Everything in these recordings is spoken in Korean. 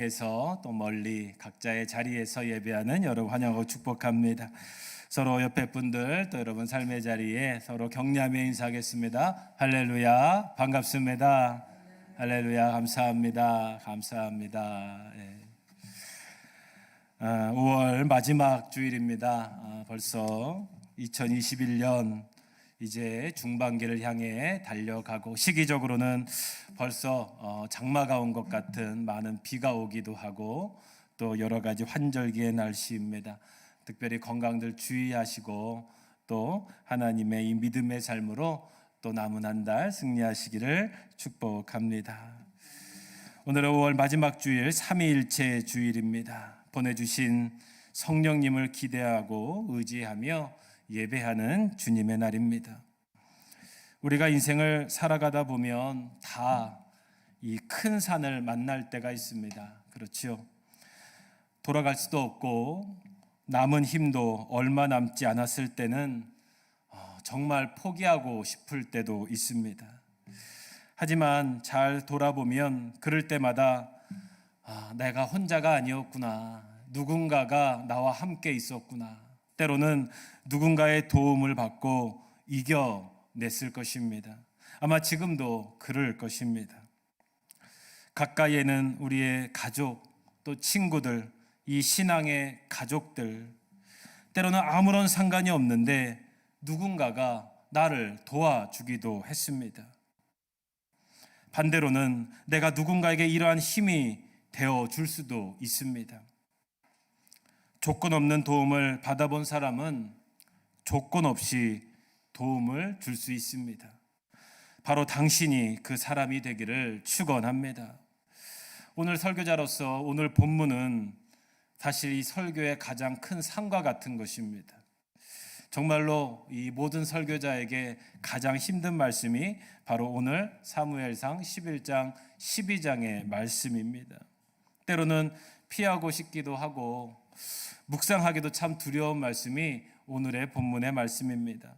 에서 또 멀리 각자의 자리에서 예배하는 여러분 환영하고 축복합니다. 서로 옆에 분들 또 여러분 삶의 자리에 서로 격려하며 인사하겠습니다. 할렐루야, 반갑습니다. 할렐루야, 감사합니다. 감사합니다. 5월 마지막 주일입니다. 벌써 2021년 이제 중반기를 향해 달려가고, 시기적으로는 벌써 장마가 온 것 같은 많은 비가 오기도 하고 또 여러 가지 환절기의 날씨입니다. 특별히 건강들 주의하시고 또 하나님의 이 믿음의 삶으로 또 남은 한 달 승리하시기를 축복합니다. 오늘은 5월 마지막 주일 삼위일체 주일입니다. 보내주신 성령님을 기대하고 의지하며 예배하는 주님의 날입니다. 우리가 인생을 살아가다 보면 다 이 큰 산을 만날 때가 있습니다. 그렇죠? 돌아갈 수도 없고 남은 힘도 얼마 남지 않았을 때는 정말 포기하고 싶을 때도 있습니다. 하지만 잘 돌아보면 그럴 때마다 내가 혼자가 아니었구나, 누군가가 나와 함께 있었구나, 때로는 누군가의 도움을 받고 이겨냈을 것입니다. 아마 지금도 그럴 것입니다. 가까이에는 우리의 가족, 또 친구들, 이 신앙의 가족들, 때로는 아무런 상관이 없는데 누군가가 나를 도와주기도 했습니다. 반대로는 내가 누군가에게 이러한 힘이 되어줄 수도 있습니다. 조건 없는 도움을 받아본 사람은 조건 없이 도움을 줄 수 있습니다. 바로 당신이 그 사람이 되기를 축원합니다. 오늘 설교자로서 오늘 본문은 사실 이 설교의 가장 큰 상과 같은 것입니다. 정말로 이 모든 설교자에게 가장 힘든 말씀이 바로 오늘 사무엘상 11장 12장의 말씀입니다. 때로는 피하고 싶기도 하고 묵상하기도 참 두려운 말씀이 오늘의 본문의 말씀입니다.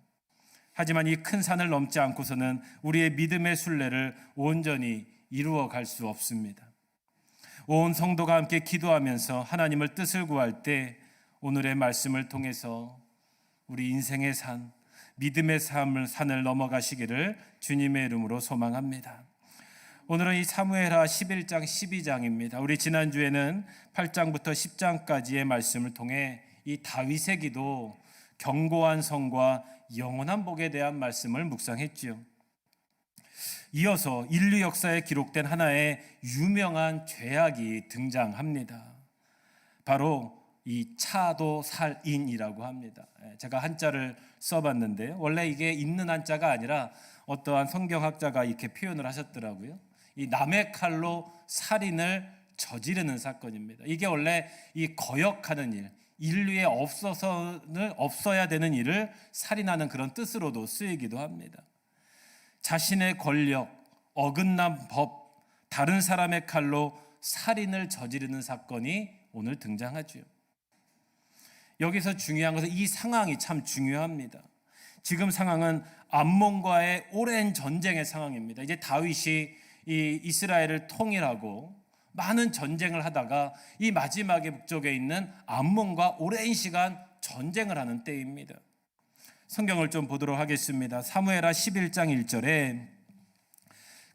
하지만 이 큰 산을 넘지 않고서는 우리의 믿음의 순례를 온전히 이루어 갈 수 없습니다. 온 성도가 함께 기도하면서 하나님을 뜻을 구할 때 오늘의 말씀을 통해서 우리 인생의 산, 믿음의 산을 넘어가시기를 주님의 이름으로 소망합니다. 오늘은 이 사무엘하 11장 12장입니다. 우리 지난주에는 8장부터 10장까지의 말씀을 통해 이 다윗의 기도, 견고한 성과 영원한 복에 대한 말씀을 묵상했지요. 이어서 인류 역사에 기록된 하나의 유명한 죄악이 등장합니다. 바로 이 차도살인이라고 합니다. 제가 한자를 써봤는데 원래 이게 있는 한자가 아니라 어떠한 성경학자가 이렇게 표현을 하셨더라고요. 이 남의 칼로 살인을 저지르는 사건입니다. 이게 원래 이 거역하는 일, 인류에 없어야 되는 일을 살인하는 그런 뜻으로도 쓰이기도 합니다. 자신의 권력, 어긋난 법, 다른 사람의 칼로 살인을 저지르는 사건이 오늘 등장하죠. 여기서 중요한 것은 이 상황이 참 중요합니다. 지금 상황은 암몬과의 오랜 전쟁의 상황입니다. 이제 다윗이 이 이스라엘을 통일하고 많은 전쟁을 하다가 이 마지막에 북쪽에 있는 암몬과 오랜 시간 전쟁을 하는 때입니다. 성경을 좀 보도록 하겠습니다. 사무엘하 11장 1절에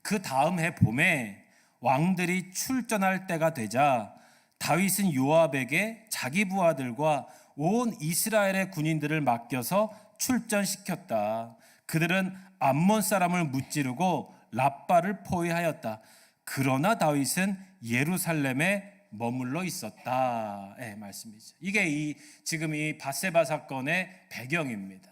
그 다음 해 봄에 왕들이 출전할 때가 되자 다윗은 요압에게 자기 부하들과 온 이스라엘의 군인들을 맡겨서 출전시켰다. 그들은 암몬 사람을 무찌르고 랍바를 포위하였다. 그러나 다윗은 예루살렘에 머물러 있었다. 말씀이죠. 이게 지금 이 밧세바 사건의 배경입니다.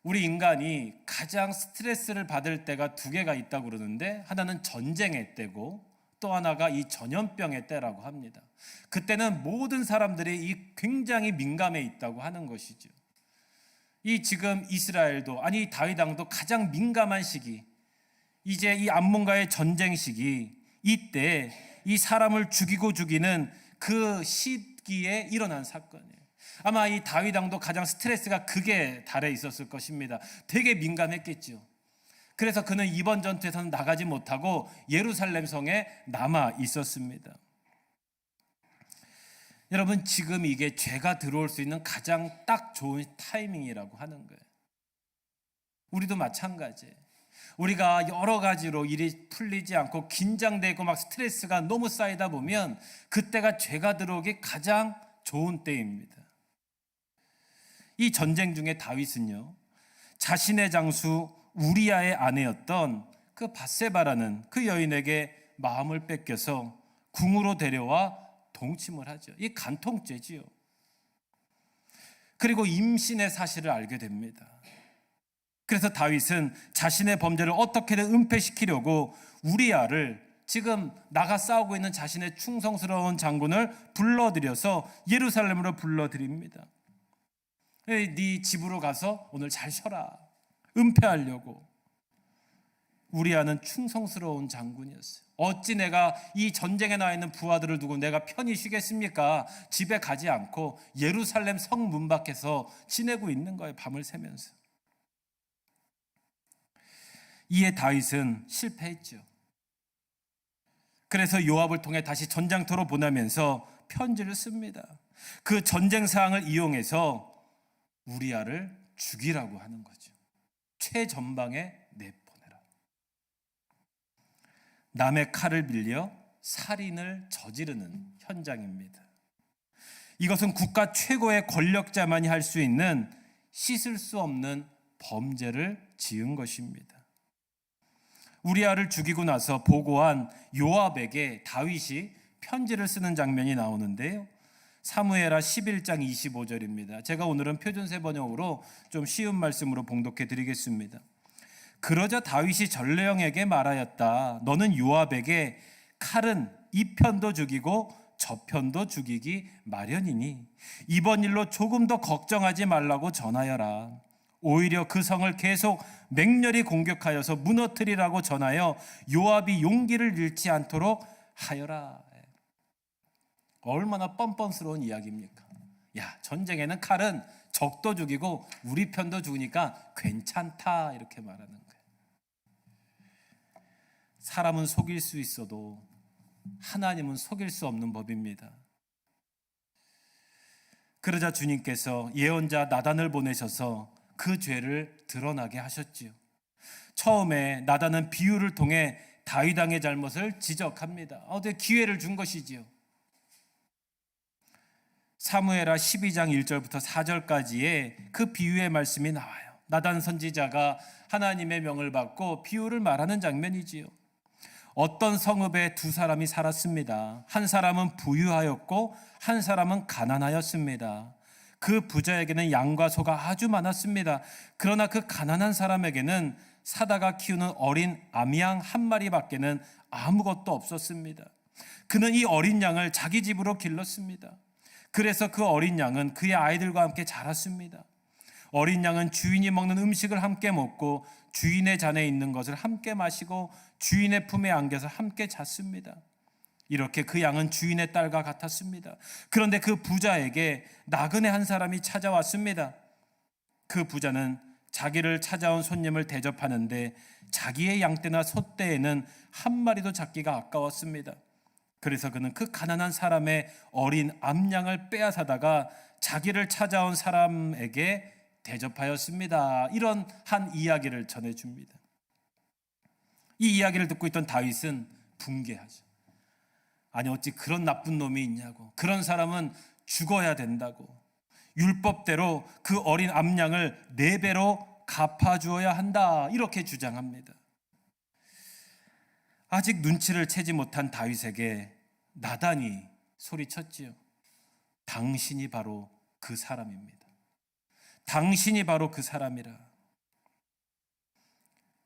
우리 인간이 가장 스트레스를 받을 때가 두 개가 있다고 그러는데 하나는 전쟁의 때고 또 하나가 이 전염병의 때라고 합니다. 그때는 모든 사람들이 이 굉장히 민감해 있다고 하는 것이죠. 이 지금 이스라엘도 아니 다윗 왕도 가장 민감한 시기, 이제 이 암몬과의 전쟁 시기, 이때 이 사람을 죽이는 그 시기에 일어난 사건이에요. 아마 이 다윗 왕도 가장 스트레스가 극에 달해 있었을 것입니다. 되게 민감했겠죠. 그래서 그는 이번 전투에서는 나가지 못하고 예루살렘 성에 남아 있었습니다. 여러분, 지금 이게 죄가 들어올 수 있는 가장 딱 좋은 타이밍이라고 하는 거예요. 우리도 마찬가지예요. 우리가 여러 가지로 일이 풀리지 않고 긴장되고 막 스트레스가 너무 쌓이다 보면 그때가 죄가 들어오기 가장 좋은 때입니다. 이 전쟁 중에 다윗은요, 자신의 장수 우리아의 아내였던 그 밧세바라는 그 여인에게 마음을 뺏겨서 궁으로 데려와 동침을 하죠. 이 간통죄지요. 그리고 임신의 사실을 알게 됩니다. 그래서 다윗은 자신의 범죄를 어떻게든 은폐시키려고 우리아를, 지금 나가 싸우고 있는 자신의 충성스러운 장군을 불러들여서 예루살렘으로 불러들입니다. 네 집으로 가서 오늘 잘 쉬어라, 은폐하려고. 우리아는 충성스러운 장군이었어요. 어찌 내가 이 전쟁에 나와 있는 부하들을 두고 내가 편히 쉬겠습니까? 집에 가지 않고 예루살렘 성문 밖에서 지내고 있는 거예요, 밤을 새면서. 이에 다윗은 실패했죠. 그래서 요압을 통해 다시 전장터로 보내면서 편지를 씁니다. 그 전쟁 상황을 이용해서 우리아를 죽이라고 하는 거죠. 최전방에 내보내라. 남의 칼을 빌려 살인을 저지르는 현장입니다. 이것은 국가 최고의 권력자만이 할 수 있는 씻을 수 없는 범죄를 지은 것입니다. 우리아를 죽이고 나서 보고한 요압에게 다윗이 편지를 쓰는 장면이 나오는데요. 사무엘하 11장 25절입니다. 제가 오늘은 표준세 번역으로 좀 쉬운 말씀으로 봉독해 드리겠습니다. 그러자 다윗이 전레형에게 말하였다. 너는 요압에게 칼은 이 편도 죽이고 저 편도 죽이기 마련이니 이번 일로 조금 더 걱정하지 말라고 전하여라. 오히려 그 성을 계속 맹렬히 공격하여서 무너뜨리라고 전하여 요압이 용기를 잃지 않도록 하여라. 얼마나 뻔뻔스러운 이야기입니까? 야, 전쟁에는 칼은 적도 죽이고 우리 편도 죽으니까 괜찮다, 이렇게 말하는 거예요. 사람은 속일 수 있어도 하나님은 속일 수 없는 법입니다. 그러자 주님께서 예언자 나단을 보내셔서 그 죄를 드러나게 하셨지요. 처음에 나단은 비유를 통해 다윗 왕의 잘못을 지적합니다. 어떻게 기회를 준 것이지요. 사무엘하 12장 1절부터 4절까지의 그 비유의 말씀이 나와요. 나단 선지자가 하나님의 명을 받고 비유를 말하는 장면이지요. 어떤 성읍에 두 사람이 살았습니다. 한 사람은 부유하였고 한 사람은 가난하였습니다. 그 부자에게는 양과 소가 아주 많았습니다. 그러나 그 가난한 사람에게는 사다가 키우는 어린 암양 한 마리밖에는 아무것도 없었습니다. 그는 이 어린 양을 자기 집으로 길렀습니다. 그래서 그 어린 양은 그의 아이들과 함께 자랐습니다. 어린 양은 주인이 먹는 음식을 함께 먹고 주인의 잔에 있는 것을 함께 마시고 주인의 품에 안겨서 함께 잤습니다. 이렇게 그 양은 주인의 딸과 같았습니다. 그런데 그 부자에게 나그네 한 사람이 찾아왔습니다. 그 부자는 자기를 찾아온 손님을 대접하는데 자기의 양떼나 소떼에는 한 마리도 잡기가 아까웠습니다. 그래서 그는 그 가난한 사람의 어린 암양을 빼앗아다가 자기를 찾아온 사람에게 대접하였습니다. 이런 한 이야기를 전해줍니다. 이 이야기를 듣고 있던 다윗은 붕괴하죠. 아니, 어찌 그런 나쁜 놈이 있냐고. 그런 사람은 죽어야 된다고. 율법대로 그 어린 암양을 4배로 갚아주어야 한다, 이렇게 주장합니다. 아직 눈치를 채지 못한 다윗에게 나단이 소리쳤지요. 당신이 바로 그 사람입니다. 당신이 바로 그 사람이라.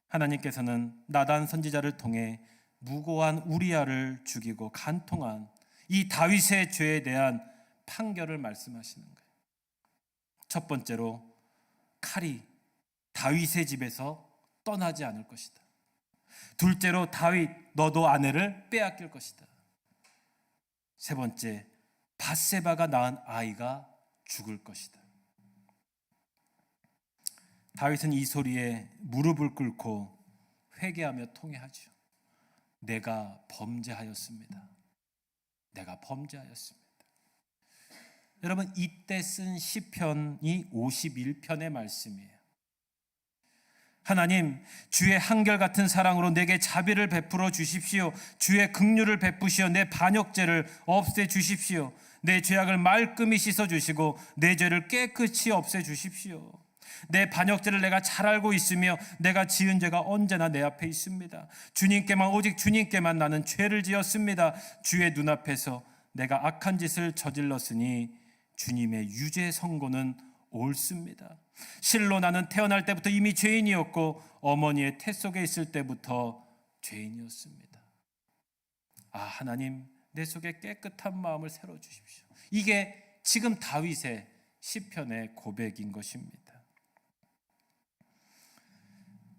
하나님께서는 나단 선지자를 통해 무고한 우리아를 죽이고 간통한 이 다윗의 죄에 대한 판결을 말씀하시는 거예요. 첫 번째로, 칼이 다윗의 집에서 떠나지 않을 것이다. 둘째로, 다윗 너도 아내를 빼앗길 것이다. 세 번째, 밧세바가 낳은 아이가 죽을 것이다. 다윗은 이 소리에 무릎을 꿇고 회개하며 통회하죠. 내가 범죄하였습니다. 내가 범죄하였습니다. 여러분, 이때 쓴 시편이 51편의 말씀이에요. 하나님, 주의 한결같은 사랑으로 내게 자비를 베풀어 주십시오. 주의 긍휼을 베푸시어 내 반역죄를 없애 주십시오. 내 죄악을 말끔히 씻어 주시고 내 죄를 깨끗이 없애 주십시오. 내 반역죄를 내가 잘 알고 있으며 내가 지은 죄가 언제나 내 앞에 있습니다. 주님께만, 오직 주님께만 나는 죄를 지었습니다. 주의 눈앞에서 내가 악한 짓을 저질렀으니 주님의 유죄 선고는 옳습니다. 실로 나는 태어날 때부터 이미 죄인이었고 어머니의 태 속에 있을 때부터 죄인이었습니다. 아, 하나님, 내 속에 깨끗한 마음을 새로 주십시오. 이게 지금 다윗의 시편의 고백인 것입니다.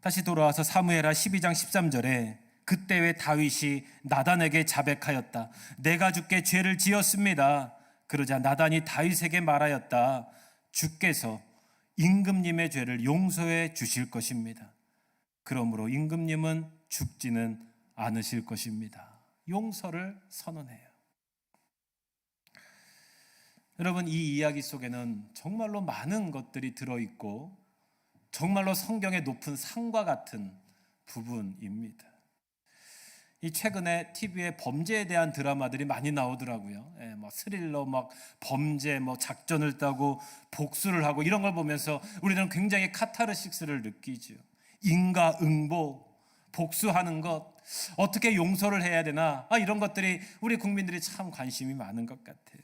다시 돌아와서 사무엘하 12장 13절에 그때 왜 다윗이 나단에게 자백하였다. 내가 주께 죄를 지었습니다. 그러자 나단이 다윗에게 말하였다. 주께서 임금님의 죄를 용서해 주실 것입니다. 그러므로 임금님은 죽지는 않으실 것입니다. 용서를 선언해요. 여러분, 이 이야기 속에는 정말로 많은 것들이 들어있고 정말로 성경의 높은 상과 같은 부분입니다. 이 최근에 TV에 범죄에 대한 드라마들이 많이 나오더라고요. 스릴러, 범죄, 작전을 따고 복수를 하고 이런 걸 보면서 우리는 굉장히 카타르시스를 느끼죠. 인과응보, 복수하는 것, 어떻게 용서를 해야 되나, 이런 것들이 우리 국민들이 참 관심이 많은 것 같아요.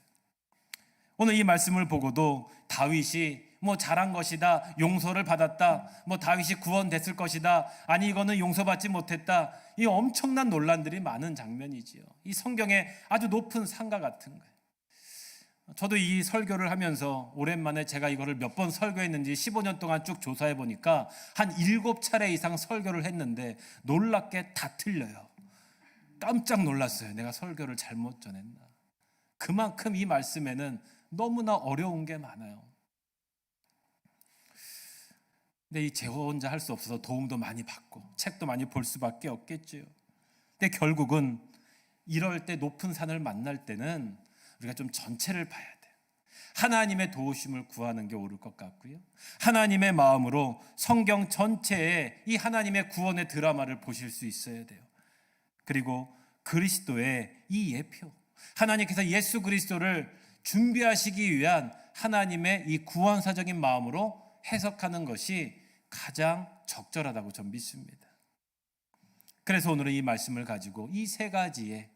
오늘 이 말씀을 보고도 다윗이 잘한 것이다, 용서를 받았다, 다윗이 구원됐을 것이다, 아니 이거는 용서받지 못했다, 이 엄청난 논란들이 많은 장면이지요. 이 성경의 아주 높은 상과 같은 거예요. 저도 이 설교를 하면서 오랜만에 제가 이거를 몇 번 설교했는지 15년 동안 쭉 조사해 보니까 한 7차례 이상 설교를 했는데 놀랍게 다 틀려요. 깜짝 놀랐어요. 내가 설교를 잘못 전했나. 그만큼 이 말씀에는 너무나 어려운 게 많아요. 근데 제 혼자 할 수 없어서 도움도 많이 받고 책도 많이 볼 수밖에 없겠죠. 근데 결국은 이럴 때 높은 산을 만날 때는 우리가 좀 전체를 봐야 돼요. 하나님의 도우심을 구하는 게 옳을 것 같고요. 하나님의 마음으로 성경 전체에 이 하나님의 구원의 드라마를 보실 수 있어야 돼요. 그리고 그리스도의 이 예표, 하나님께서 예수 그리스도를 준비하시기 위한 하나님의 이 구원사적인 마음으로 해석하는 것이 가장 적절하다고 저는 믿습니다. 그래서 오늘은 이 말씀을 가지고 이 세 가지에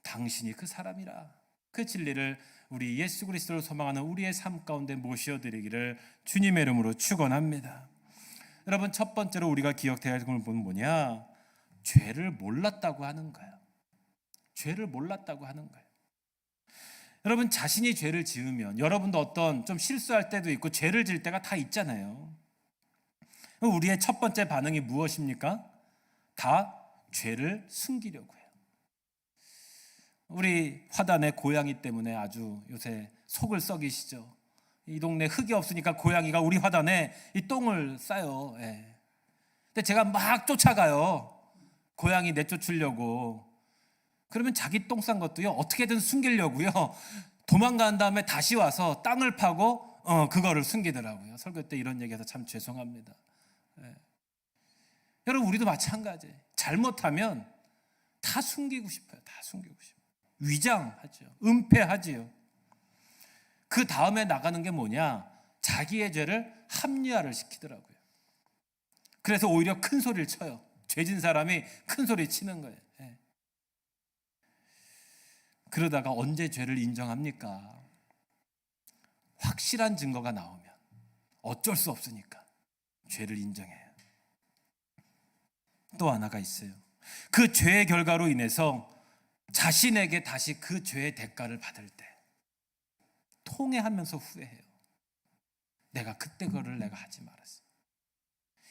당신이 그 사람이라, 그 진리를 우리 예수 그리스도를 소망하는 우리의 삶 가운데 모셔드리기를 주님의 이름으로 축원합니다. 여러분, 첫 번째로 우리가 기억해야 할 것은 뭐냐? 죄를 몰랐다고 하는 거예요. 죄를 몰랐다고 하는 거예요. 여러분, 자신이 죄를 지으면 여러분도 어떤 좀 실수할 때도 있고 죄를 지을 때가 다 있잖아요. 우리의 첫 번째 반응이 무엇입니까? 다 죄를 숨기려고 해요. 우리 화단의 고양이 때문에 아주 요새 속을 썩이시죠. 이 동네 흙이 없으니까 고양이가 우리 화단에 이 똥을 싸요. 근데 제가 막 쫓아가요. 고양이 내쫓으려고. 그러면 자기 똥 싼 것도요, 어떻게든 숨기려고요, 도망간 다음에 다시 와서 땅을 파고 그거를 숨기더라고요. 설교 때 이런 얘기해서 참 죄송합니다. 여러분, 우리도 마찬가지예요. 잘못하면 다 숨기고 싶어요. 다 숨기고 싶어요. 위장하죠. 은폐하지요. 그 다음에 나가는 게 뭐냐? 자기의 죄를 합리화를 시키더라고요. 그래서 오히려 큰 소리를 쳐요. 죄진 사람이 큰 소리 치는 거예요. 그러다가 언제 죄를 인정합니까? 확실한 증거가 나오면 어쩔 수 없으니까 죄를 인정해요. 또 하나가 있어요. 그 죄의 결과로 인해서 자신에게 다시 그 죄의 대가를 받을 때 통회하면서 후회해요. 내가 그때 그거를 내가 하지 말았어.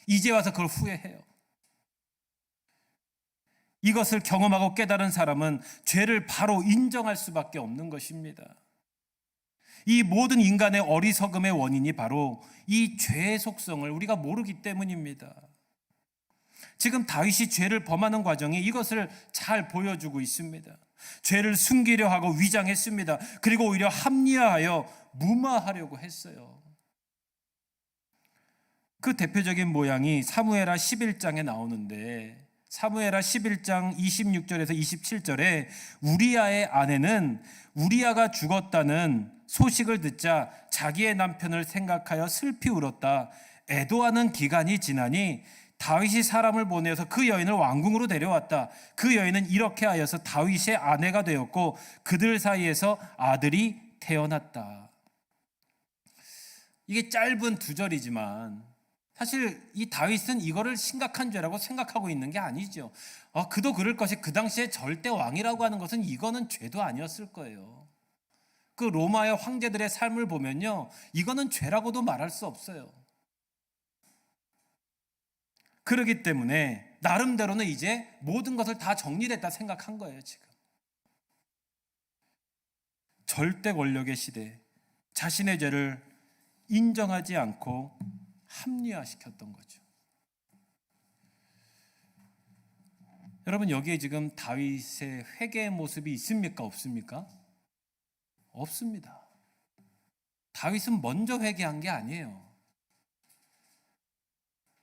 이제 와서 그걸 후회해요. 이것을 경험하고 깨달은 사람은 죄를 바로 인정할 수밖에 없는 것입니다. 이 모든 인간의 어리석음의 원인이 바로 이 죄의 속성을 우리가 모르기 때문입니다. 지금 다윗이 죄를 범하는 과정이 이것을 잘 보여주고 있습니다. 죄를 숨기려 하고 위장했습니다. 그리고 오히려 합리화하여 무마하려고 했어요. 그 대표적인 모양이 사무엘하 11장에 나오는데, 사무엘하 11장 26절에서 27절에 우리아의 아내는 우리아가 죽었다는 소식을 듣자 자기의 남편을 생각하여 슬피 울었다. 애도하는 기간이 지나니 다윗이 사람을 보내어서 그 여인을 왕궁으로 데려왔다. 그 여인은 이렇게 하여서 다윗의 아내가 되었고 그들 사이에서 아들이 태어났다. 이게 짧은 두 절이지만 사실 이 다윗은 이거를 심각한 죄라고 생각하고 있는 게 아니죠. 그도 그럴 것이, 그 당시에 절대 왕이라고 하는 것은 이거는 죄도 아니었을 거예요. 그 로마의 황제들의 삶을 보면요, 이거는 죄라고도 말할 수 없어요. 그렇기 때문에 나름대로는 이제 모든 것을 다 정리됐다 생각한 거예요. 지금 절대 권력의 시대, 자신의 죄를 인정하지 않고 합리화시켰던 거죠. 여러분, 여기에 지금 다윗의 회개의 모습이 있습니까? 없습니까? 없습니다. 다윗은 먼저 회개한 게 아니에요.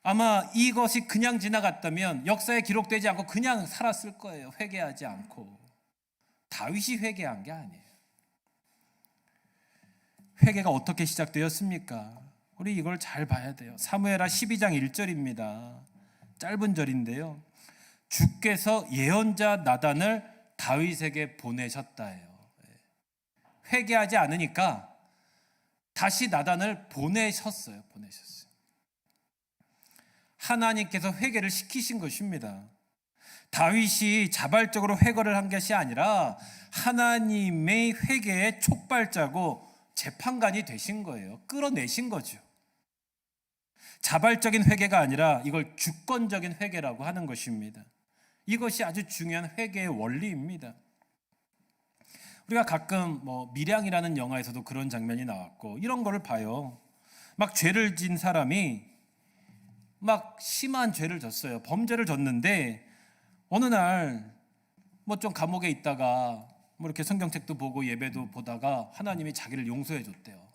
아마 이것이 그냥 지나갔다면 역사에 기록되지 않고 그냥 살았을 거예요. 회개하지 않고. 다윗이 회개한 게 아니에요. 회개가 어떻게 시작되었습니까? 우리 이걸 잘 봐야 돼요. 사무엘하 12장 1절입니다. 짧은 절인데요, 주께서 예언자 나단을 다윗에게 보내셨다예요. 회개하지 않으니까 다시 나단을 보내셨어요. 하나님께서 회개를 시키신 것입니다. 다윗이 자발적으로 회개를 한 것이 아니라 하나님의 회개의 촉발자고 재판관이 되신 거예요. 끌어내신 거죠. 자발적인 회개가 아니라 이걸 주권적인 회개라고 하는 것입니다. 이것이 아주 중요한 회개의 원리입니다. 우리가 가끔 밀양이라는 영화에서도 그런 장면이 나왔고 이런 거를 봐요. 막 죄를 진 사람이 막 심한 죄를 졌어요. 범죄를 졌는데 어느 날 좀 감옥에 있다가 이렇게 성경책도 보고 예배도 보다가 하나님이 자기를 용서해 줬대요.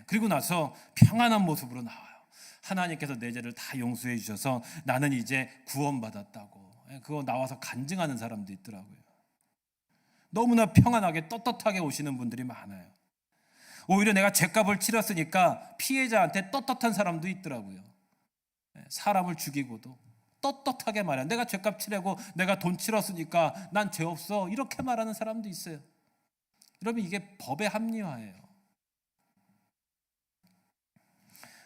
그리고 나서 평안한 모습으로 나와요. 하나님께서 내 죄를 다 용서해 주셔서 나는 이제 구원받았다고. 그거 나와서 간증하는 사람도 있더라고요. 너무나 평안하게 떳떳하게 오시는 분들이 많아요. 오히려 내가 죄값을 치렀으니까 피해자한테 떳떳한 사람도 있더라고요. 사람을 죽이고도 떳떳하게 말해요. 내가 죄값 치르고 내가 돈 치렀으니까 난 죄 없어, 이렇게 말하는 사람도 있어요. 여러분, 이게 법의 합리화예요.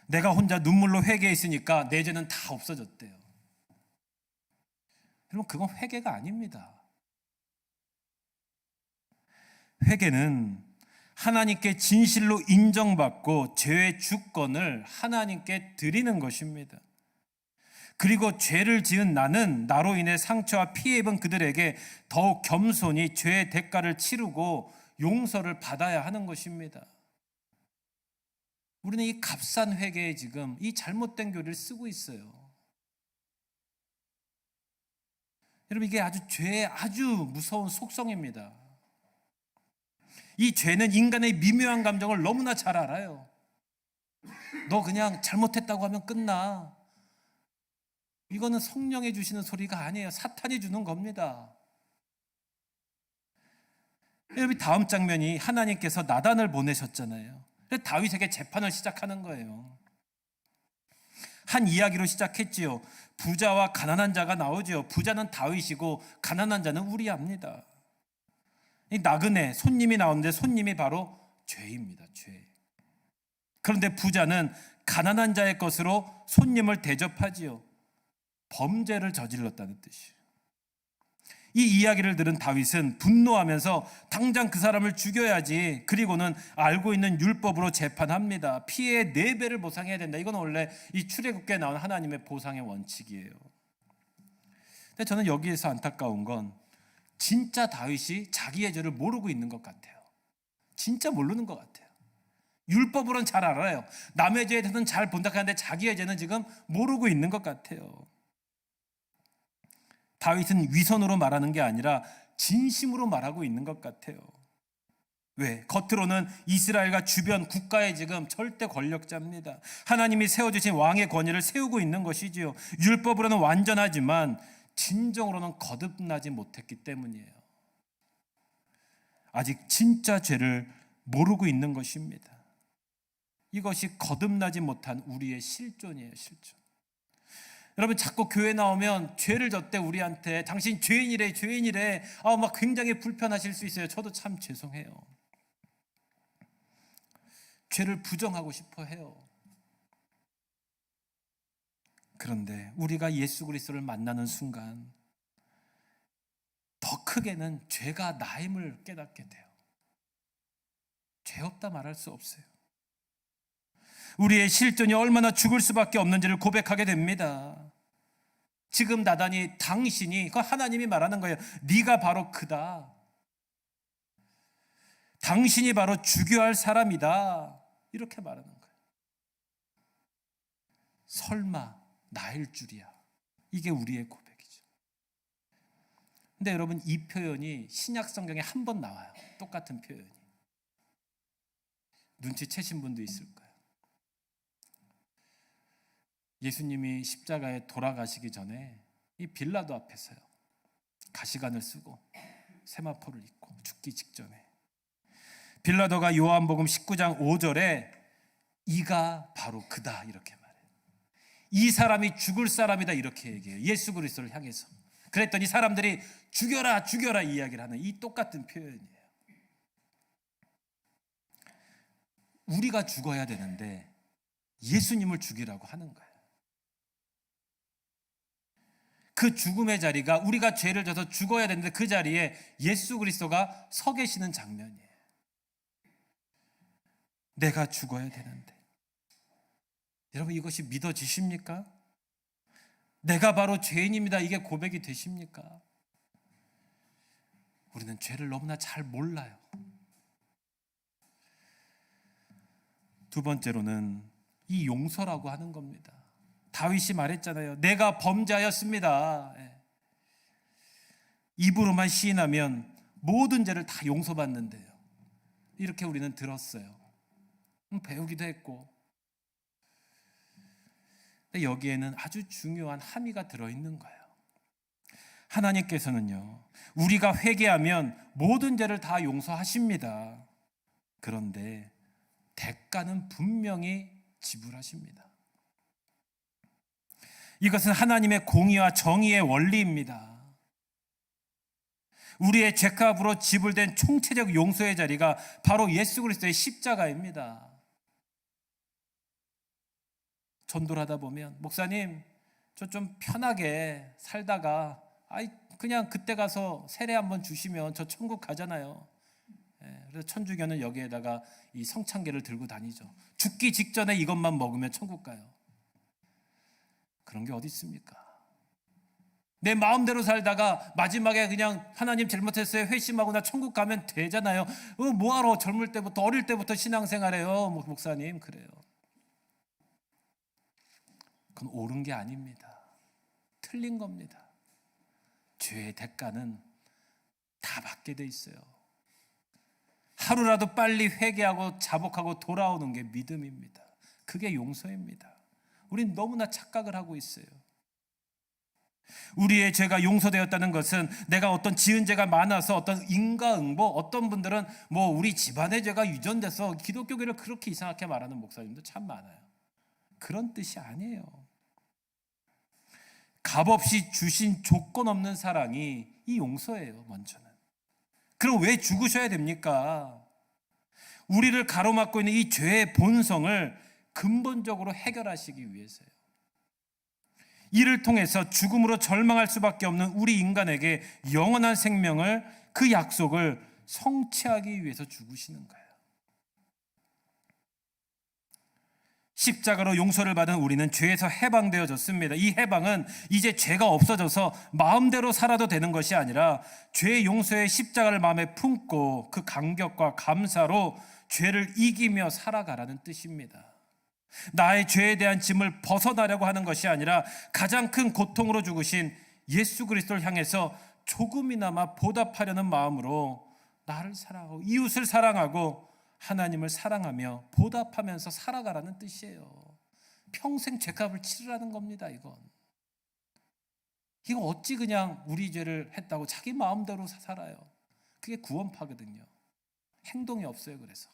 내가 혼자 눈물로 회개했으니까 내 죄는 다 없어졌대요. 여러분, 그건 회개가 아닙니다. 회개는 하나님께 진실로 인정받고 죄의 주권을 하나님께 드리는 것입니다. 그리고 죄를 지은 나는 나로 인해 상처와 피해 입은 그들에게 더욱 겸손히 죄의 대가를 치르고 용서를 받아야 하는 것입니다. 우리는 이 값싼 회개에 지금 이 잘못된 교리를 쓰고 있어요. 여러분, 이게 아주 죄의 아주 무서운 속성입니다. 이 죄는 인간의 미묘한 감정을 너무나 잘 알아요. 너 그냥 잘못했다고 하면 끝나. 이거는 성령이 주시는 소리가 아니에요. 사탄이 주는 겁니다. 여러분, 다음 장면이 하나님께서 나단을 보내셨잖아요. 그래서 다윗에게 재판을 시작하는 거예요. 한 이야기로 시작했지요. 부자와 가난한 자가 나오죠. 부자는 다윗이고 가난한 자는 우리아입니다. 이 나그네 손님이 나오는데 손님이 바로 죄입니다. 죄. 그런데 부자는 가난한 자의 것으로 손님을 대접하지요. 범죄를 저질렀다는 뜻이에요. 이 이야기를 들은 다윗은 분노하면서 당장 그 사람을 죽여야지, 그리고는 알고 있는 율법으로 재판합니다. 피해의 4배를 보상해야 된다. 이건 원래 이 출애굽기에 나온 하나님의 보상의 원칙이에요. 근데 저는 여기에서 안타까운 건 진짜 다윗이 자기의 죄를 모르고 있는 것 같아요. 진짜 모르는 것 같아요. 율법으로는 잘 알아요. 남의 죄에 대해서는 잘 본다 하는데 자기의 죄는 지금 모르고 있는 것 같아요. 다윗은 위선으로 말하는 게 아니라 진심으로 말하고 있는 것 같아요. 왜? 겉으로는 이스라엘과 주변 국가의 지금 절대 권력자입니다. 하나님이 세워주신 왕의 권위를 세우고 있는 것이지요. 율법으로는 완전하지만 진정으로는 거듭나지 못했기 때문이에요. 아직 진짜 죄를 모르고 있는 것입니다. 이것이 거듭나지 못한 우리의 실존이에요. 실존. 여러분, 자꾸 교회 나오면 죄를 졌대 우리한테. 당신 죄인이래 죄인이래. 막 굉장히 불편하실 수 있어요. 저도 참 죄송해요. 죄를 부정하고 싶어 해요. 그런데 우리가 예수 그리스도를 만나는 순간 더 크게는 죄가 나임을 깨닫게 돼요. 죄 없다 말할 수 없어요. 우리의 실존이 얼마나 죽을 수밖에 없는지를 고백하게 됩니다. 지금 나단이 당신이, 그 하나님이 말하는 거예요. 네가 바로 그다. 당신이 바로 죽여야 할 사람이다. 이렇게 말하는 거예요. 설마 나일 줄이야. 이게 우리의 고백이죠. 근데 여러분, 이 표현이 신약 성경에 한 번 나와요. 똑같은 표현이. 눈치채신 분도 있을 거예요. 예수님이 십자가에 돌아가시기 전에 이 빌라도 앞에서요, 가시관을 쓰고 세마포를 입고 죽기 직전에 빌라도가 요한복음 19장 5절에 이가 바로 그다 이렇게 말해요. 이 사람이 죽을 사람이다 이렇게 얘기해요. 예수 그리스도를 향해서. 그랬더니 사람들이 죽여라 죽여라 이야기를 하는 이 똑같은 표현이에요. 우리가 죽어야 되는데 예수님을 죽이라고 하는 거예요. 그 죽음의 자리가, 우리가 죄를 져서 죽어야 되는데 그 자리에 예수 그리스도가 서 계시는 장면이에요. 내가 죽어야 되는데. 여러분, 이것이 믿어지십니까? 내가 바로 죄인입니다. 이게 고백이 되십니까? 우리는 죄를 너무나 잘 몰라요. 두 번째로는 이 용서라고 하는 겁니다. 다윗이 말했잖아요. 내가 범죄하였습니다. 입으로만 시인하면 모든 죄를 다 용서받는데요. 이렇게 우리는 들었어요. 배우기도 했고. 근데 여기에는 아주 중요한 함의가 들어있는 거예요. 하나님께서는요, 우리가 회개하면 모든 죄를 다 용서하십니다. 그런데 대가는 분명히 지불하십니다. 이것은 하나님의 공의와 정의의 원리입니다. 우리의 죄값으로 지불된 총체적 용서의 자리가 바로 예수 그리스도의 십자가입니다. 전도를 하다 보면, 목사님, 저 좀 편하게 살다가 그냥 그때 가서 세례 한번 주시면 저 천국 가잖아요. 그래서 천주교는 여기에다가 이 성찬계를 들고 다니죠. 죽기 직전에 이것만 먹으면 천국 가요. 그런 게 어디 있습니까? 내 마음대로 살다가 마지막에 그냥 하나님 잘못했어요, 회심하고 나 천국 가면 되잖아요. 뭐하러 젊을 때부터, 어릴 때부터 신앙생활해요, 목사님. 그래요. 그건 옳은 게 아닙니다. 틀린 겁니다. 죄의 대가는 다 받게 돼 있어요. 하루라도 빨리 회개하고 자복하고 돌아오는 게 믿음입니다. 그게 용서입니다. 우린 너무나 착각을 하고 있어요. 우리의 죄가 용서되었다는 것은 내가 어떤 지은 죄가 많아서 어떤 인과응보, 어떤 분들은 우리 집안의 죄가 유전돼서 기독교계를 그렇게 이상하게 말하는 목사님도 참 많아요. 그런 뜻이 아니에요. 값없이 주신 조건 없는 사랑이 이 용서예요. 먼저는. 그럼 왜 죽으셔야 됩니까? 우리를 가로막고 있는 이 죄의 본성을 근본적으로 해결하시기 위해서요. 이를 통해서 죽음으로 절망할 수밖에 없는 우리 인간에게 영원한 생명을, 그 약속을 성취하기 위해서 죽으시는 거예요. 십자가로 용서를 받은 우리는 죄에서 해방되어졌습니다. 이 해방은 이제 죄가 없어져서 마음대로 살아도 되는 것이 아니라 죄 용서의 십자가를 마음에 품고 그 감격과 감사로 죄를 이기며 살아가라는 뜻입니다. 나의 죄에 대한 짐을 벗어나려고 하는 것이 아니라 가장 큰 고통으로 죽으신 예수 그리스도를 향해서 조금이나마 보답하려는 마음으로 나를 사랑하고 이웃을 사랑하고 하나님을 사랑하며 보답하면서 살아가라는 뜻이에요. 평생 죄값을 치르라는 겁니다. 이건 어찌 그냥 우리 죄를 했다고 자기 마음대로 살아요. 그게 구원파거든요. 행동이 없어요. 그래서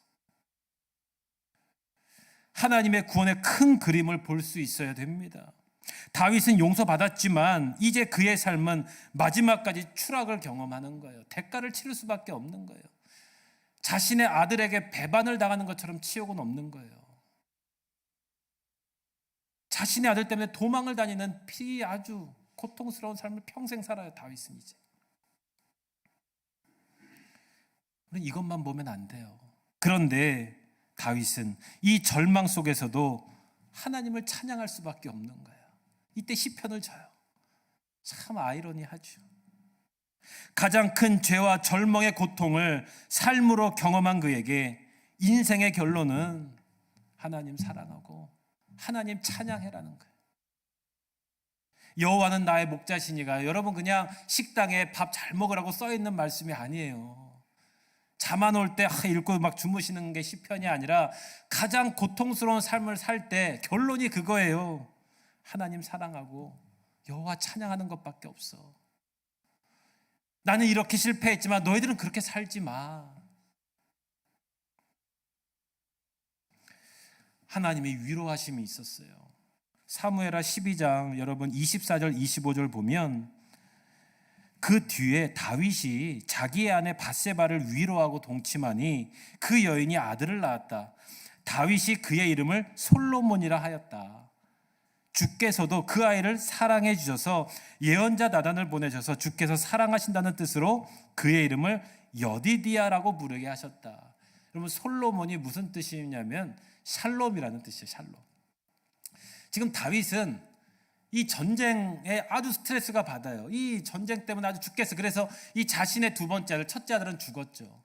하나님의 구원의 큰 그림을 볼 수 있어야 됩니다. 다윗은 용서받았지만 이제 그의 삶은 마지막까지 추락을 경험하는 거예요. 대가를 치를 수밖에 없는 거예요. 자신의 아들에게 배반을 당하는 것처럼 치욕은 없는 거예요. 자신의 아들 때문에 도망을 다니는 아주 고통스러운 삶을 평생 살아요. 다윗은 이제. 우리는 이것만 보면 안 돼요. 그런데 다윗은 이 절망 속에서도 하나님을 찬양할 수밖에 없는 거예요. 이때 시편을 져요. 참 아이러니하죠. 가장 큰 죄와 절망의 고통을 삶으로 경험한 그에게 인생의 결론은 하나님 사랑하고 하나님 찬양해라는 거예요. 여호와는 나의 목자시니가, 여러분 그냥 식당에 밥 잘 먹으라고 써있는 말씀이 아니에요. 잠 안 올 때 읽고 막 주무시는 게 시편이 아니라 가장 고통스러운 삶을 살 때 결론이 그거예요. 하나님 사랑하고 여호와 찬양하는 것밖에 없어. 나는 이렇게 실패했지만 너희들은 그렇게 살지 마. 하나님의 위로하심이 있었어요. 사무엘하 12장 여러분 24절 25절 보면 그 뒤에 다윗이 자기의 아내 밧세바를 위로하고 동침하니 그 여인이 아들을 낳았다. 다윗이 그의 이름을 솔로몬이라 하였다. 주께서도 그 아이를 사랑해 주셔서 예언자 나단을 보내셔서 주께서 사랑하신다는 뜻으로 그의 이름을 여디디아라고 부르게 하셨다. 여러분 솔로몬이 무슨 뜻이냐면 샬롬이라는 뜻이에요. 샬롬. 지금 다윗은 이 전쟁에 아주 스트레스가 받아요. 이 전쟁 때문에 아주 죽겠어. 그래서 이 자신의 두 번째 아들, 첫째 아들은 죽었죠.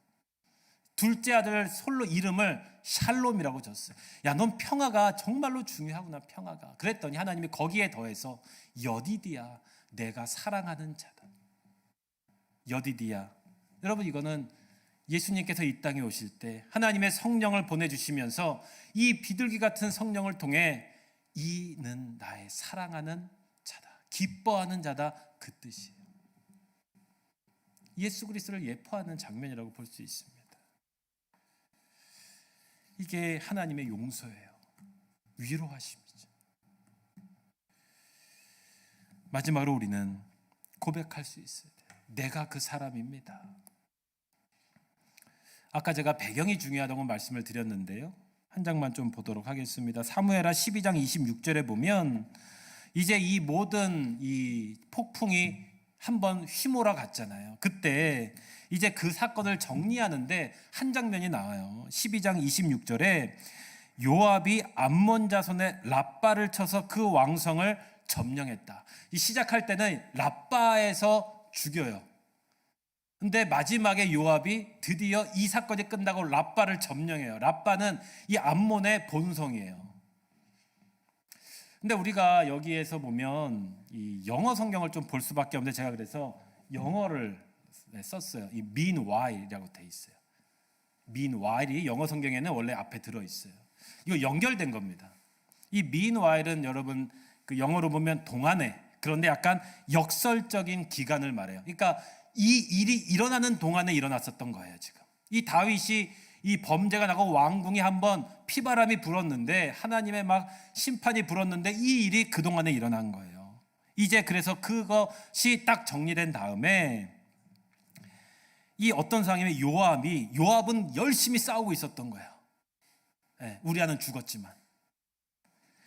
둘째 아들 솔로 이름을 샬롬이라고 줬어요. 야, 넌 평화가 정말로 중요하구나, 평화가. 그랬더니 하나님이 거기에 더해서 여디디야, 내가 사랑하는 자다. 여디디야. 여러분 이거는 예수님께서 이 땅에 오실 때 하나님의 성령을 보내주시면서 이 비둘기 같은 성령을 통해 이는 나의 사랑하는 자다, 기뻐하는 자다, 그 뜻이에요. 예수 그리스도를 예포하는 장면이라고 볼 수 있습니다. 이게 하나님의 용서예요. 위로하심이죠. 마지막으로 우리는 고백할 수 있어야 돼요. 내가 그 사람입니다. 아까 제가 배경이 중요하다고 말씀을 드렸는데요. 한 장만 좀 보도록 하겠습니다. 사무엘하 12장 26절에 보면 이제 이 모든 이 폭풍이 한번 휘몰아 갔잖아요. 그때 이제 그 사건을 정리하는데 한 장면이 나와요. 12장 26절에 요압이 암몬 자손의 랍바를 쳐서 그 왕성을 점령했다. 이 시작할 때는 랍바에서 죽여요. 근데 마지막에 요압이 드디어 이 사건이 끝나고 랍바를 점령해요. 랍바는 이 암몬의 본성이에요. 근데 우리가 여기에서 보면 이 영어 성경을 좀 볼 수밖에 없는데 제가 그래서 영어를 썼어요. 이 meanwhile이라고 돼 있어요. meanwhile이 영어 성경에는 원래 앞에 들어 있어요. 이거 연결된 겁니다. 이 meanwhile은 여러분 그 영어로 보면 동안에, 그런데 약간 역설적인 기간을 말해요. 그러니까 이 일이 일어나는 동안에 일어났었던 거예요. 지금 이 다윗이 이 범죄가 나고 왕궁이 한번 피바람이 불었는데 하나님의 막 심판이 불었는데 이 일이 그동안에 일어난 거예요. 이제 그래서 그것이 딱 정리된 다음에 이 어떤 상황이면 요압은 열심히 싸우고 있었던 거예요. 네, 우리아는 죽었지만.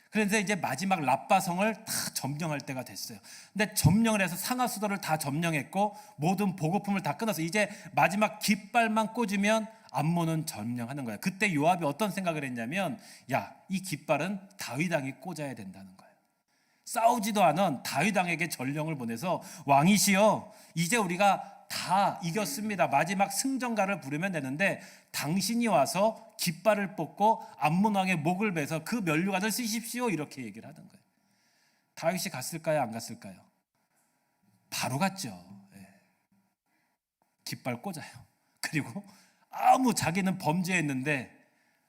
그런데 이제 마지막 랍바성을 다 점령할 때가 됐어요. 근데 점령을 해서 상하수도를 다 점령했고 모든 보급품을 다 끊어서 이제 마지막 깃발만 꽂으면 암몬은 점령하는 거예요. 그때 요압이 어떤 생각을 했냐면, 야, 이 깃발은 다윗 왕이 꽂아야 된다는 거예요. 싸우지도 않은 다윗 왕에게 전령을 보내서 왕이시여, 이제 우리가 다 이겼습니다. 마지막 승전가를 부르면 되는데 당신이 와서 깃발을 뽑고 암몬 왕의 목을 베서 그 면류관을 쓰십시오. 이렇게 얘기를 하던 거예요. 다윗이 갔을까요? 안 갔을까요? 바로 갔죠. 예. 깃발 꽂아요. 그리고 자기는 범죄했는데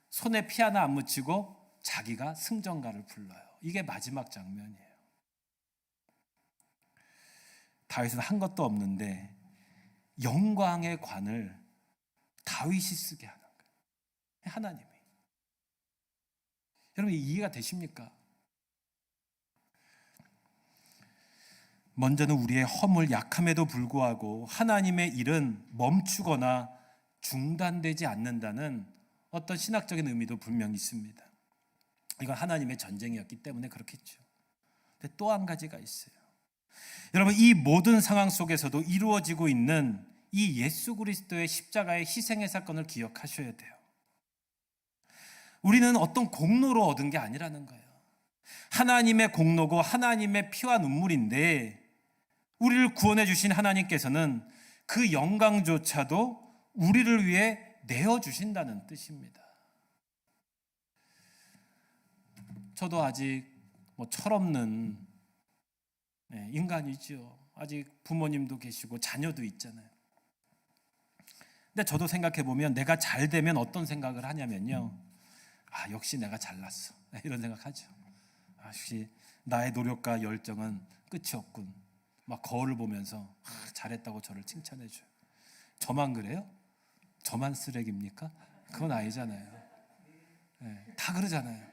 손에 피 하나 안 묻히고 자기가 승전가를 불러요. 이게 마지막 장면이에요. 다윗은 한 것도 없는데 영광의 관을 다윗이 쓰게 하는 거예요. 하나님이. 여러분 이해가 되십니까? 먼저는 우리의 허물 약함에도 불구하고 하나님의 일은 멈추거나 중단되지 않는다는 어떤 신학적인 의미도 분명히 있습니다. 이건 하나님의 전쟁이었기 때문에 그렇겠죠. 근데 또 한 가지가 있어요. 여러분 이 모든 상황 속에서도 이루어지고 있는 이 예수 그리스도의 십자가의 희생의 사건을 기억하셔야 돼요. 우리는 어떤 공로로 얻은 게 아니라는 거예요. 하나님의 공로고 하나님의 피와 눈물인데 우리를 구원해 주신 하나님께서는 그 영광조차도 우리를 위해 내어주신다는 뜻입니다. 저도 아직 철없는 인간이죠. 아직 부모님도 계시고 자녀도 있잖아요. 근데 저도 생각해 보면 내가 잘 되면 어떤 생각을 하냐면요. 역시 내가 잘났어. 이런 생각하죠. 역시 나의 노력과 열정은 끝이 없군. 막 거울을 보면서 잘했다고 저를 칭찬해줘요. 저만 그래요? 저만 쓰레기입니까? 그건 아니잖아요. 다 그러잖아요.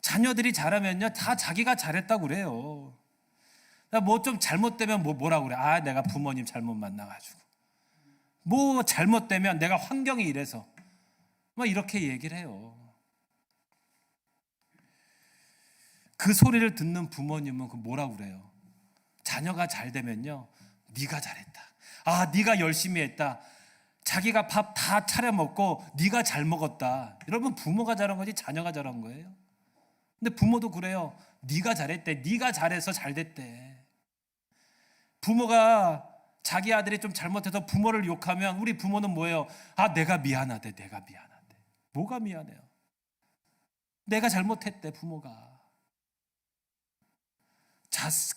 자녀들이 잘하면요 다 자기가 잘했다고 그래요. 뭐 좀 잘못되면 뭐라고 그래? 내가 부모님 잘못 만나가지고 뭐 잘못되면 내가 환경이 이래서 이렇게 얘기를 해요. 그 소리를 듣는 부모님은 뭐라고 그래요? 자녀가 잘 되면요 네가 잘했다. 네가 열심히 했다. 자기가 밥 다 차려 먹고 네가 잘 먹었다. 여러분 부모가 잘한 거지 자녀가 잘한 거예요? 근데 부모도 그래요. 네가 잘했대. 네가 잘해서 잘 됐대. 부모가 자기 아들이 좀 잘못해서 부모를 욕하면 우리 부모는 뭐예요? 내가 미안하대. 내가 미안하대. 뭐가 미안해요? 내가 잘못했대 부모가.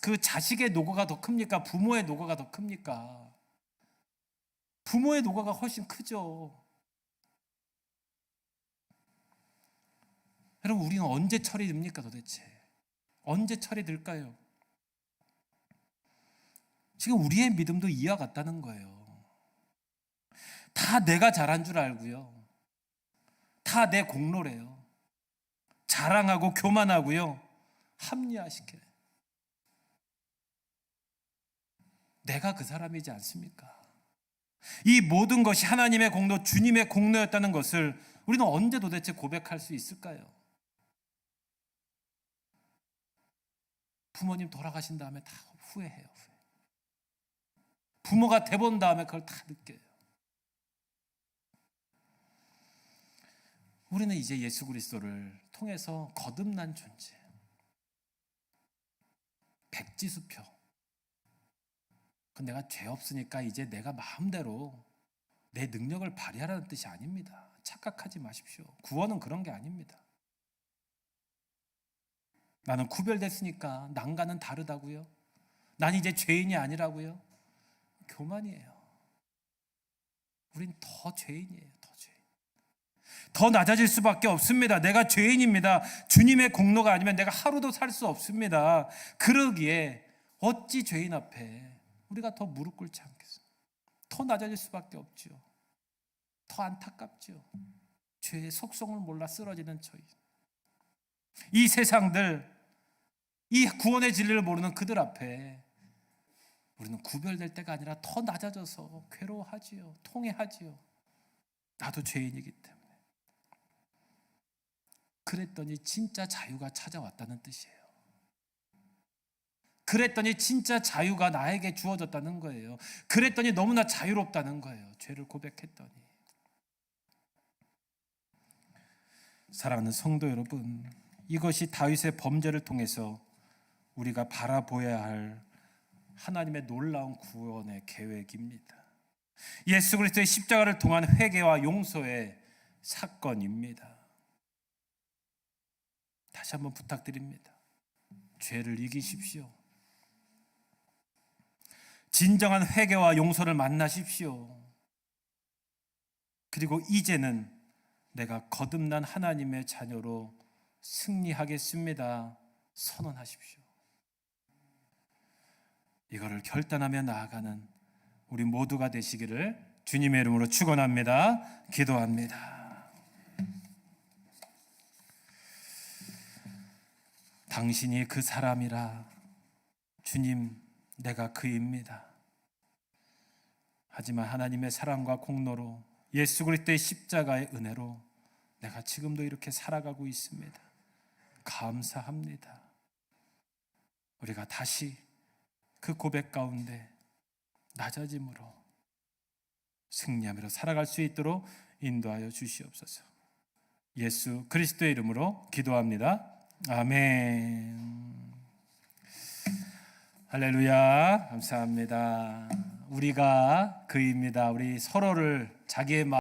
그 자식의 노고가 더 큽니까? 부모의 노고가 더 큽니까? 부모의 노고가 훨씬 크죠. 여러분 우리는 언제 처리됩니까 도대체? 언제 처리될까요? 지금 우리의 믿음도 이와 같다는 거예요. 다 내가 잘한 줄 알고요. 다 내 공로래요. 자랑하고 교만하고요. 합리화시켜요. 내가 그 사람이지 않습니까? 이 모든 것이 하나님의 공로, 주님의 공로였다는 것을 우리는 언제 도대체 고백할 수 있을까요? 부모님 돌아가신 다음에 다 후회해요. 부모가 돼본 다음에 그걸 다 느껴요. 우리는 이제 예수 그리스도를 통해서 거듭난 존재, 백지수표. 내가 죄 없으니까 이제 내가 마음대로 내 능력을 발휘하라는 뜻이 아닙니다. 착각하지 마십시오. 구원은 그런 게 아닙니다. 나는 구별됐으니까 난과는 다르다고요? 난 이제 죄인이 아니라고요? 교만이에요. 우린 더 죄인이에요. 더 낮아질 수밖에 없습니다. 내가 죄인입니다. 주님의 공로가 아니면 내가 하루도 살 수 없습니다. 그러기에 어찌 죄인 앞에 우리가 더 무릎 꿇지 않겠어요? 더 낮아질 수밖에 없죠. 더 안타깝죠. 죄의 속성을 몰라 쓰러지는 저희. 이 세상들, 이 구원의 진리를 모르는 그들 앞에 우리는 구별될 때가 아니라 더 낮아져서 괴로워하지요. 통회하지요. 나도 죄인이기 때문에. 그랬더니 진짜 자유가 찾아왔다는 뜻이에요. 그랬더니 진짜 자유가 나에게 주어졌다는 거예요. 그랬더니 너무나 자유롭다는 거예요. 죄를 고백했더니. 사랑하는 성도 여러분, 이것이 다윗의 범죄를 통해서 우리가 바라보아야 할 하나님의 놀라운 구원의 계획입니다. 예수 그리스도의 십자가를 통한 회개와 용서의 사건입니다. 다시 한번 부탁드립니다. 죄를 이기십시오. 진정한 회개와 용서를 만나십시오. 그리고 이제는 내가 거듭난 하나님의 자녀로 승리하겠습니다. 선언하십시오. 이거를 결단하며 나아가는 우리 모두가 되시기를 주님의 이름으로 축원합니다. 기도합니다. 당신이 그 사람이라. 주님, 내가 그입니다. 하지만 하나님의 사랑과 공로로 예수 그리스도의 십자가의 은혜로 내가 지금도 이렇게 살아가고 있습니다. 감사합니다. 우리가 다시 그 고백 가운데 낮아짐으로 승리하며 살아갈 수 있도록 인도하여 주시옵소서. 예수 그리스도의 이름으로 기도합니다. 아멘. 할렐루야. 감사합니다. 우리가 그입니다. 우리 서로를 자기의 마음